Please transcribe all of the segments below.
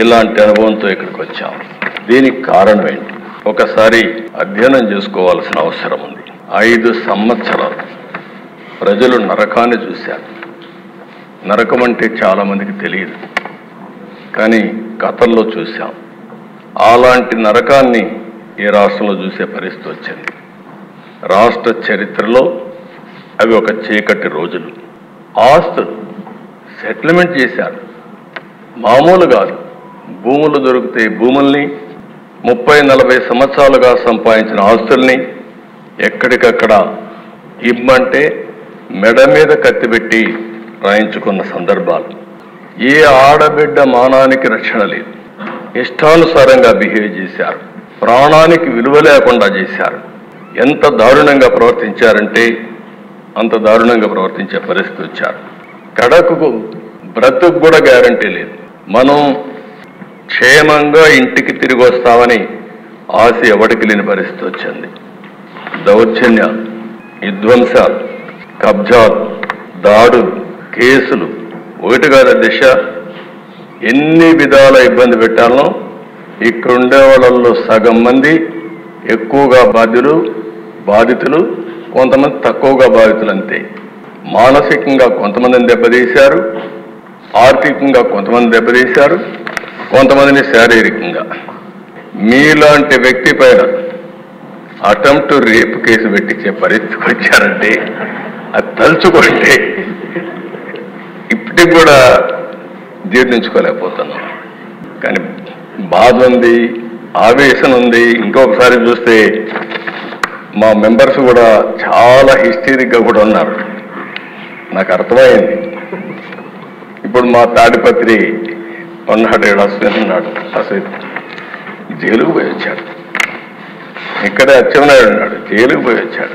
ఇలాంటి అనుభవంతో ఇక్కడికి వచ్చాం. దీనికి కారణం ఏంటి? ఒకసారి అధ్యయనం చేసుకోవాల్సిన అవసరం ఉంది. 5 సంవత్సరాలు ప్రజలు నరకాన్ని చూశారు. నరకం అంటే చాలా మందికి తెలియదు, కానీ కథల్లో చూశాం. అలాంటి నరకాన్ని ఈ రాష్ట్రంలో చూసే పరిస్థితి వచ్చింది. రాష్ట్ర చరిత్రలో అవి ఒక చీకటి రోజులు. ఆస్తులు సెటిల్మెంట్ చేశారు, మామూలు కాదు. భూములు దొరికితే భూముల్ని 30-40 సంవత్సరాలుగా సంపాదించిన ఆస్తుల్ని ఎక్కడికక్కడ ఇమ్మంటే మెడ మీద కత్తిపెట్టి రాయించుకున్న సందర్భాలు. ఏ ఆడబిడ్డ మానానికి రక్షణ లేదు. ఇష్టానుసారంగా బిహేవ్ చేశారు, ప్రాణానికి విలువ లేకుండా చేశారు. ఎంత దారుణంగా ప్రవర్తించారంటే అంత దారుణంగా ప్రవర్తించే పరిస్థితి వచ్చారు. కడకు బ్రతుకు కూడా గ్యారంటీ లేదు. మనం క్షేమంగా ఇంటికి తిరిగి వస్తామని ఆశ ఎవరికి లేని పరిస్థితి వచ్చింది. దౌర్జన్యాలు, విధ్వంసాలు, కబ్జాలు, దాడులు, కేసులు ఒకటి కాదు దిశ. ఎన్ని విధాల ఇబ్బంది పెట్టాలనో ఇక్కడ ఉండే వాళ్ళల్లో సగం మంది ఎక్కువగా బాధితులు, కొంతమంది తక్కువగా బాధితులు అంతే. మానసికంగా కొంతమందిని దెబ్బతీశారు, ఆర్థికంగా కొంతమంది దెబ్బతీశారు, కొంతమందిని శారీరకంగా. మీలాంటి వ్యక్తి పైన అటెంప్ట్ రేప్ కేసు పెట్టించే పరిస్థితికి వచ్చారంటే అది తలుచుకుంటే ఇప్పటికి కూడా జీర్ణించుకోలేకపోతున్నాం. కానీ బాధ ఉంది, ఆవేశం ఉంది. ఇంకొకసారి చూస్తే మా మెంబర్స్ కూడా చాలా హిస్టరిక్గా కూడా ఉన్నారు. నాకు అర్థమైంది. ఇప్పుడు మా తాడిపత్రి ఉన్నాడు, అశ్విన్ ఉన్నాడు. అశ్విన్ జైలుకు పోయి వచ్చాడు. ఇక్కడే అచ్చెన్నాయుడు ఉన్నాడు, జైలుకు పోయి వచ్చాడు.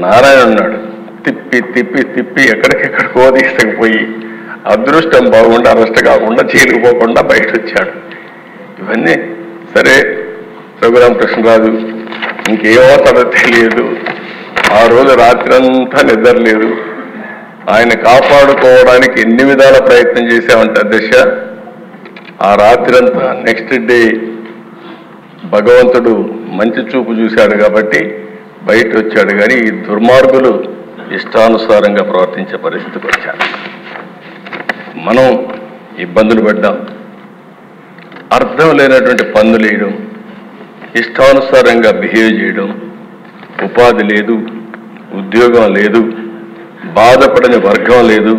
నారాయణ ఉన్నాడు, తిప్పి తిప్పి తిప్పి ఎక్కడికెక్కడికో తీసుకుపోయి అదృష్టం బాగుండా అరెస్ట్ కాకుండా జైలుకు పోకుండా బయట వచ్చాడు. ఇవన్నీ సరే. రఘురామకృష్ణరాజు ఇంకేమవుతాడో తెలియదు. ఆ రోజు రాత్రంతా నిద్ర లేదు. ఆయన కాపాడుకోవడానికి ఎన్ని విధాల ప్రయత్నం చేశామంటే దిశ. ఆ రాత్రంతా నెక్స్ట్ డే భగవంతుడు మంచి చూపు చూశాడు కాబట్టి బయట వచ్చాడు. కానీ ఈ దుర్మార్గులు ఇష్టానుసారంగా ప్రవర్తించే పరిస్థితికి వచ్చారు. మనం ఇబ్బందులు పడ్డాం. అర్థం లేనటువంటి పన్నులు వేయడం, ఇష్టానుసారంగా బిహేవ్ చేయడం, ఉపాధి లేదు, ఉద్యోగం లేదు, బాధపడని వర్గం లేదు,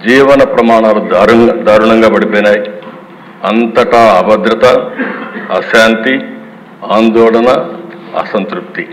జీవన ప్రమాణాలు దారుణంగా పడిపోయినాయి. అంతటా అభద్రత, అశాంతి, ఆందోళన, అసంతృప్తి.